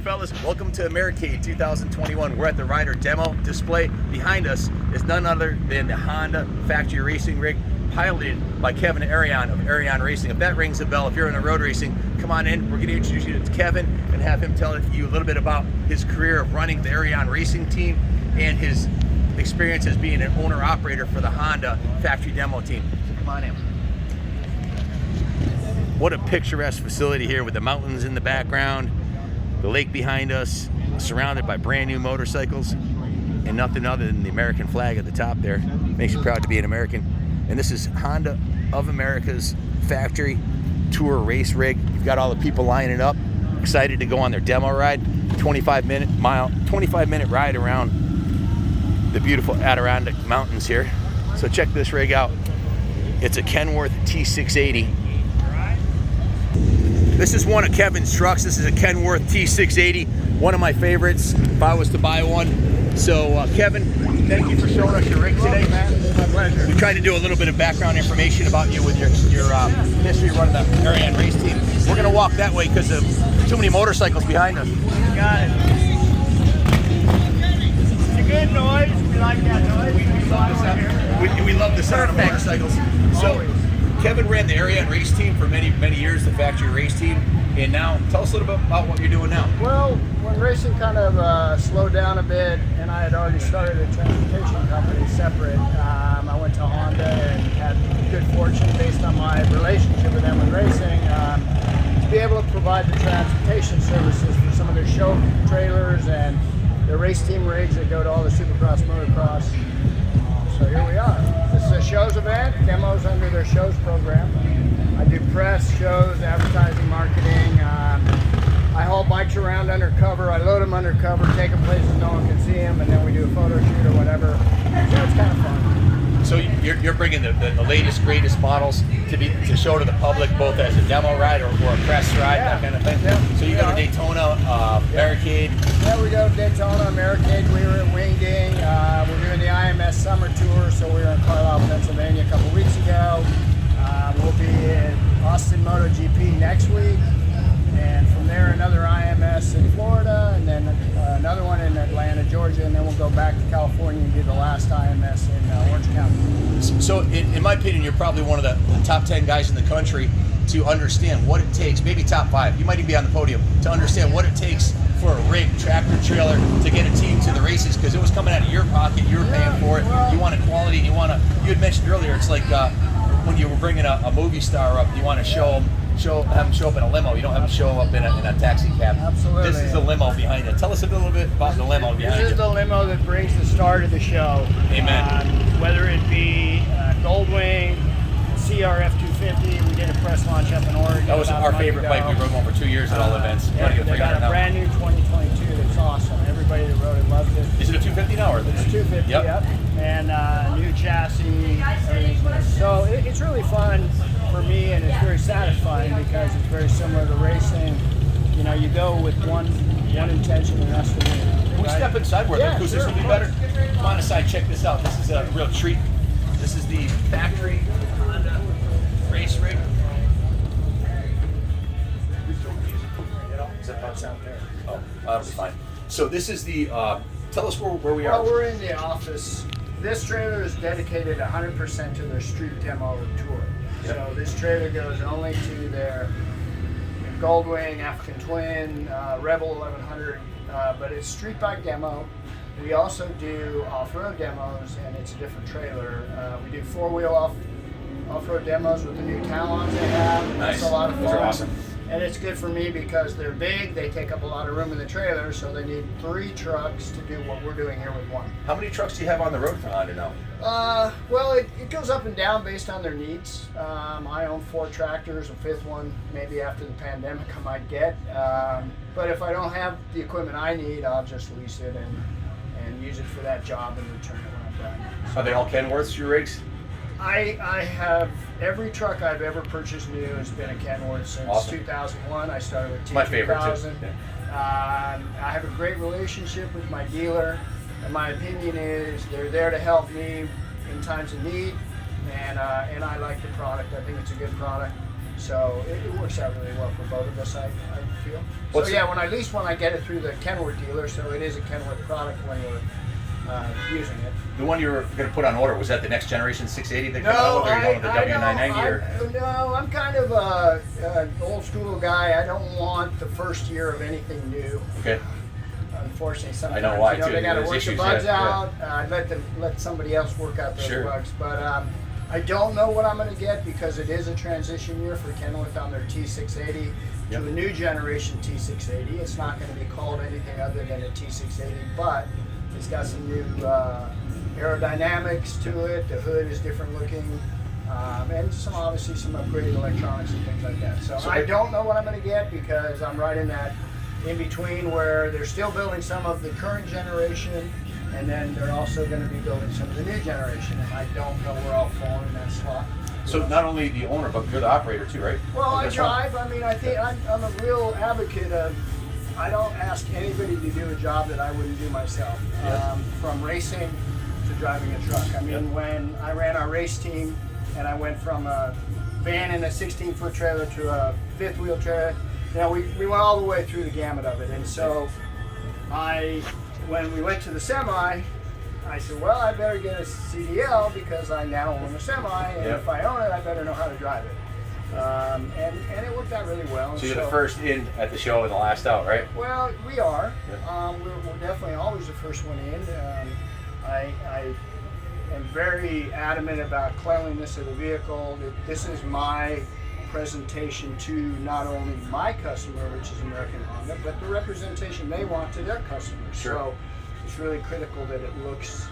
fellas, welcome to Americade 2021. We're at the rider demo display. Behind us is none other than the Honda factory racing rig piloted by Kevin Erion of Erion Racing. If that rings a bell, if you're into road racing, come on in. We're going to introduce you to Kevin and have him tell you a little bit about his career of running the Erion Racing team and his experience as being an owner-operator for the Honda factory demo team. So come on in. What a picturesque facility here with the mountains in the background, the lake behind us, surrounded by brand new motorcycles, and nothing other than the American flag at the top there. Makes you proud to be an American. And this is Honda of America's factory tour race rig. You've got all the people lining up, excited to go on their demo ride. 25-minute ride around the beautiful Adirondack Mountains here. So check this rig out. It's a Kenworth T680. This is one of Kevin's trucks. This is a Kenworth T680, one of my favorites if I was to buy one. So Kevin, thank you for showing us your rig today. My pleasure. We tried to do a little bit of background information about you with your history running the Erion race team. We're gonna walk that way because of too many motorcycles behind us. Got it. It's a good noise. We like that noise. We love the sound of motorcycles. So Kevin ran the Erion race team for many years, the factory race team, and now tell us a little bit about what you're doing now. Well, when racing kind of slowed down a bit, and I had already started a transportation company separate, I went to Honda and had good fortune based on my relationship with them with racing to be able to provide the transportation services for some of their show trailers and their race team rigs that go to all the Supercross, Motocross. So here we are. This is a shows event, demos under their shows program. I do press, shows, advertising, marketing. I haul bikes around undercover. I load them undercover, take them places no one can see them, and then we do a photo shoot or whatever. So it's kind of fun. So you're bringing the latest, greatest models to show to the public, both as a demo ride or a press ride, that kind of thing? Yeah. So you go to Daytona, Americade? Yeah, we go to Daytona, Americade. We were at Wingding. We're doing the IMS summer tour, so we were in Carlisle, Pennsylvania a couple weeks ago. We'll be in Austin MotoGP next week. And from there, another IMS in Florida, and then another one in Atlanta, Georgia, and then we'll go back to California and do the last IMS in Orange County. So in my opinion, you're probably one of the top 10 guys in the country to understand what it takes, maybe top 5, you might even be on the podium, to understand what it takes for a rig, tractor trailer, to get a team to the races, because it was coming out of your pocket, you were paying for it, you wanted quality, and you had mentioned earlier, it's like when you were bringing a movie star up, you want to have them show up in a limo. You don't have them show up in a taxi cab. Absolutely. This is the limo behind it. Tell us a little bit about the limo behind it. This is the limo that brings the star to the show. Amen. Whether it be Goldwing, CRF 250, we did a press launch up in Oregon. That was our favorite bike. We rode one for 2 years at all events. Yeah, they got a brand new 2022 that's awesome. Everybody that rode it loves it. Is it a 250 now? Or it's 250, yep. And new chassis, everything's new. So it's really fun for me, and it's very satisfying because it's very similar to racing. You know, you go with one intention, and that's to win. Can we step inside where the acoustics will be better? Come on inside, check this out. This is a real treat. This is the factory Honda race rig. Is that about sound there? Oh, that was fine. So this is the, tell us where we are. Well, we're in the office. This trailer is dedicated 100% to their street demo tour. Yep. So this trailer goes only to their Goldwing, African Twin, Rebel 1100, but it's street bike demo. We also do off-road demos, and it's a different trailer. We do four-wheel off-road demos with the new Talons they have. Nice. That's a lot of fun. Those are awesome. And it's good for me because they're big, they take up a lot of room in the trailer, so they need 3 trucks to do what we're doing here with 1. How many trucks do you have on the road for Honda now? Well, it goes up and down based on their needs. I own 4 tractors, a 5th one maybe after the pandemic I might get. But if I don't have the equipment I need, I'll just lease it and use it for that job and return it when I'm done. Are they all Kenworths, your rigs? I have every truck I've ever purchased new has been a Kenworth since 2001. I started with T680. My favorite too. Yeah. I have a great relationship with my dealer, and my opinion is they're there to help me in times of need, and I like the product. I think it's a good product. So it works out really well for both of us, I feel. What's so yeah, when I get it through the Kenworth dealer, so it is a Kenworth product when we're using it. The one you were going to put on order, was that the next generation 680 that came No, out? Or are you going with the W990? No, I'm kind of an old school guy. I don't want the first year of anything new. Okay. Unfortunately, sometimes I know why, too. they got to There's work the issues, bugs yeah. out. Let somebody else work out those Sure. bugs. But I don't know what I'm going to get because it is a transition year for Kenworth on their T680 Yep. to a new generation T680. It's not going to be called anything other than a T680, but it's got some new aerodynamics to it. The hood is different looking, and obviously some upgraded electronics and things like that. So I don't know what I'm going to get because I'm right in that in between where they're still building some of the current generation, and then they're also going to be building some of the new generation, and I don't know where I'll fall in that slot. So not only the owner, but you're the operator too, right? Well, I That's drive. right. I mean, I think I'm a real advocate of. I don't ask anybody to do a job that I wouldn't do myself. Yeah. From racing to driving a truck. I mean, when I ran our race team, and I went from a van and a 16-foot trailer to a fifth-wheel trailer, we went all the way through the gamut of it. And so, when we went to the semi, I said, well, I better get a CDL because I now own a semi, and if I own it, I better know how to drive it. And it worked out really well. So you're the first in at the show and the last out, right? Well, we are. Yeah. We're definitely always the first one in. I am very adamant about cleanliness of the vehicle. This is my presentation to not only my customer, which is American Honda, but the representation they want to their customers. Sure. So it's really critical that it looks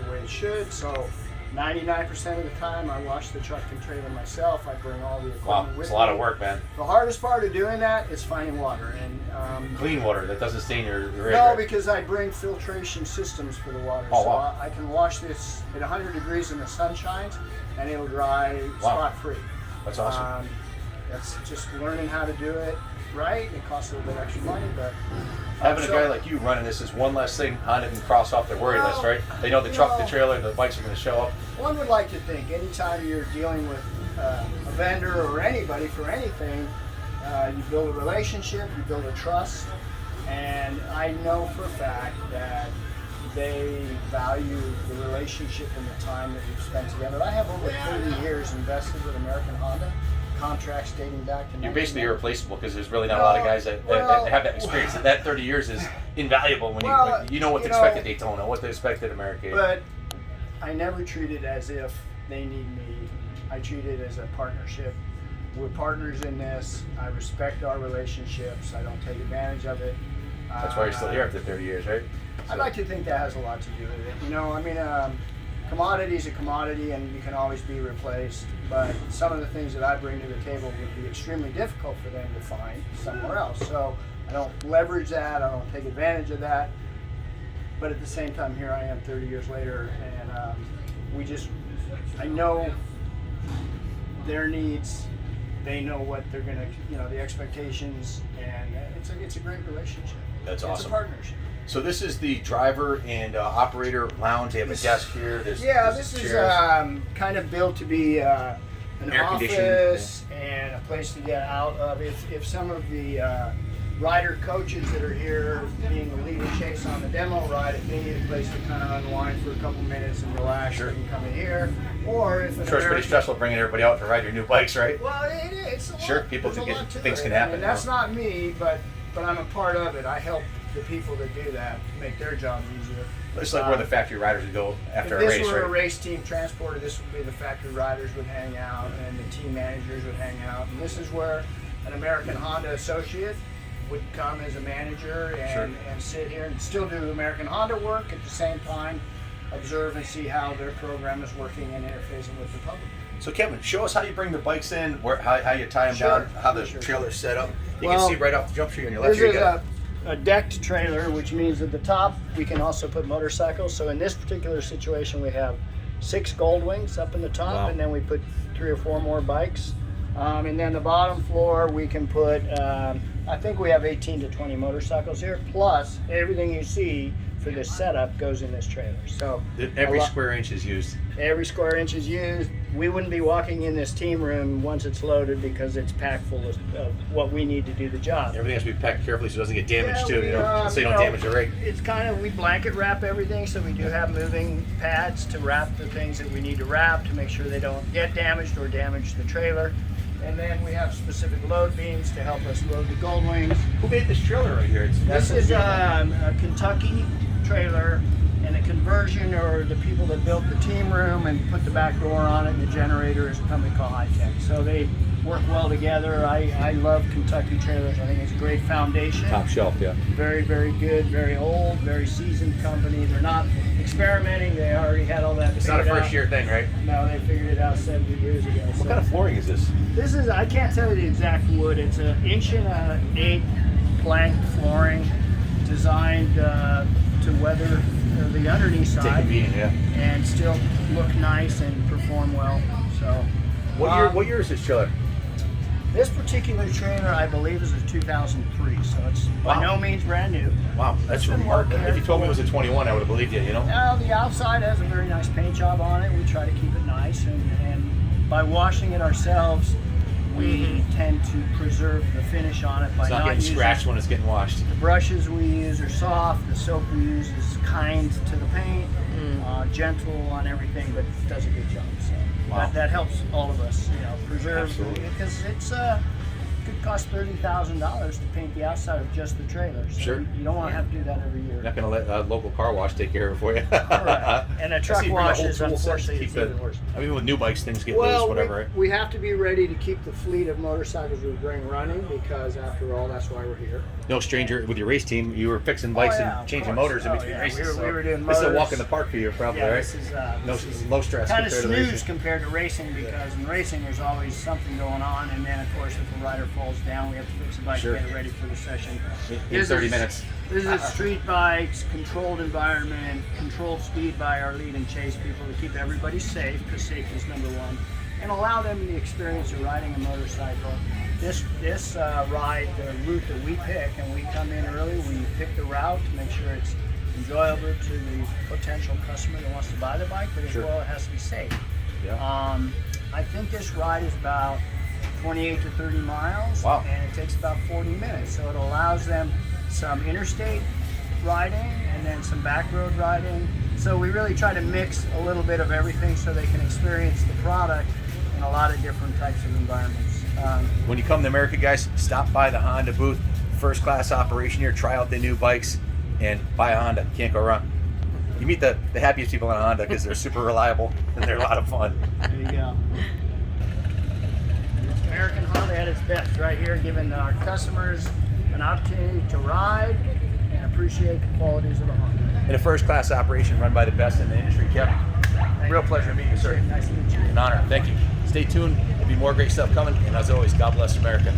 the way it should. So 99% of the time, I wash the truck and trailer myself. I bring all the equipment with It's me. a lot of work, man. The hardest part of doing that is finding water. And Clean water that doesn't stain your rig. no, right? because I bring filtration systems for the water. Oh, so wow. I can wash this at 100 degrees in the sun shines, and it'll dry spot-free. That's awesome. That's just learning how to do it right. It costs a little bit extra money, but Having a guy like you running this is one less thing Honda can cross off their worry list, right? They know the truck, the trailer, the bikes are going to show up. One would like to think anytime you're dealing with a vendor or anybody for anything, you build a relationship, you build a trust, and I know for a fact that they value the relationship and the time that we've spent together. I have over 30 years invested with American Honda, contracts dating back to You're basically irreplaceable because there's really not a lot of guys that have that experience. That 30 years is invaluable when you know what to expect at Daytona, what to expect at America. But I never treat it as if they need me. I treat it as a partnership. We're partners in this. I respect our relationships. I don't take advantage of it. That's why you're still here after 30 years, right? I'd like to think that has a lot to do with it. You know, I mean, commodity is a commodity and you can always be replaced, but some of the things that I bring to the table would be extremely difficult for them to find somewhere else. So I don't leverage that, I don't take advantage of that, but at the same time, here I am 30 years later, and I know their needs, they know what they're gonna, the expectations, and it's a great relationship. That's awesome. It's a partnership. So this is the driver and operator lounge. They have a desk here. This is kind of built to be an office and a place to get out of. If some of the rider coaches that are here being the lead and chase on the demo ride, if they need a place to kind of unwind for a couple minutes and relax, they can come in here. Or if I'm sure it's pretty stressful bringing everybody out to ride your new bikes, right? Well, it's a lot. Sure, people can get things can happen. And that's not me, but I'm a part of it. I help the people that do that make their jobs easier. It's like where the factory riders would go after a race, right? If this were a race team transporter, this would be the factory riders would hang out and the team managers would hang out. And this is where an American Honda associate would come as a manager and sit here and still do American Honda work at the same time, observe and see how their program is working and interfacing with the public. So Kevin, show us how you bring the bikes in, how you tie them down, how the trailer's set up. You can see right off the jump street on your left. This is a decked trailer, which means at the top we can also put motorcycles. So in this particular situation, we have 6 Goldwings up in the top, and then we put 3 or 4 more bikes. And then the bottom floor we can put I think we have 18 to 20 motorcycles here, plus everything you see for this setup goes in this trailer. So Every square inch is used. every square inch is used. We wouldn't be walking in this team room once it's loaded because it's packed full of what we need to do the job. Everything has to be packed carefully so it doesn't get damaged too, so you you don't damage the rig. It's kind of, we blanket wrap everything, so we do have moving pads to wrap the things that we need to wrap to make sure they don't get damaged or damage the trailer. And then we have specific load beams to help us load the gold wings. Who made this trailer right here? This is a Kentucky trailer, and the conversion, or the people that built the team room and put the back door on it and the generator, is a company called Hitec. So they work well together. I love Kentucky trailers. I think it's a great foundation. Top shelf, yeah. Very, very good, very old, very seasoned company. They're not experimenting. They already had all that. It's not a first year thing, right? No, they figured it out 70 years ago. What kind of flooring is this? This is, I can't tell you the exact wood. It's an 1.8" plank flooring designed to weather the underneath side and still look nice and perform well. So, what year is this trailer? This particular trailer, I believe, is a 2003, so it's by no means brand new. Wow, that's remarkable. If you told me it was a 21, I would have believed you, you know? The outside has a very nice paint job on it. We try to keep it nice, and by washing it ourselves, we tend to preserve the finish on it by it's not getting using scratched when it's getting washed. The brushes we use are soft. The soap we use is kind to the paint, gentle on everything, but does a good job. So that helps all of us, preserve, because it's could cost $30,000 to paint the outside of just the trailer. So sure. You don't want to have to do that every year. You're not going to let a local car wash take care of it for you. Correct. And a truck wash is, unfortunately, it's even worse. I mean, with new bikes, things get loose, whatever, right? We have to be ready to keep the fleet of motorcycles we bring running, because after all, that's why we're here. No stranger with your race team. You were fixing bikes and changing motors in between races. We were doing This motors. is a walk in the park for you, probably, right? This is low stress kind of compared to snooze racing. compared to racing, because in racing there's always something going on, and then of course if a rider falls down, we have to fix the bike to get it ready for the session. In 30 minutes. This is street bikes, controlled environment, controlled speed by our lead and chase people to keep everybody safe, because safety is number one, and allow them the experience of riding a motorcycle. This ride, the route that we pick, and we come in early, we pick the route to make sure it's enjoyable to the potential customer that wants to buy the bike, but as well it has to be safe. Yeah. I think this ride is about 28 to 30 miles, and it takes about 40 minutes, so it allows them some interstate riding and then some back road riding. So we really try to mix a little bit of everything so they can experience the product in a lot of different types of environments. When you come to America, guys, stop by the Honda booth. First class operation here. Try out the new bikes and buy a Honda. Can't go wrong. You meet the happiest people on a Honda because they're super reliable and they're a lot of fun. There you go. American Honda at its best right here, giving our customers an opportunity to ride and appreciate the qualities of the Honda. In a first class operation run by the best in the industry. Kevin, real pleasure to meet you, sir. Nice to meet you. An honor. Thank you. Stay tuned. There'll be more great stuff coming. And as always, God bless America.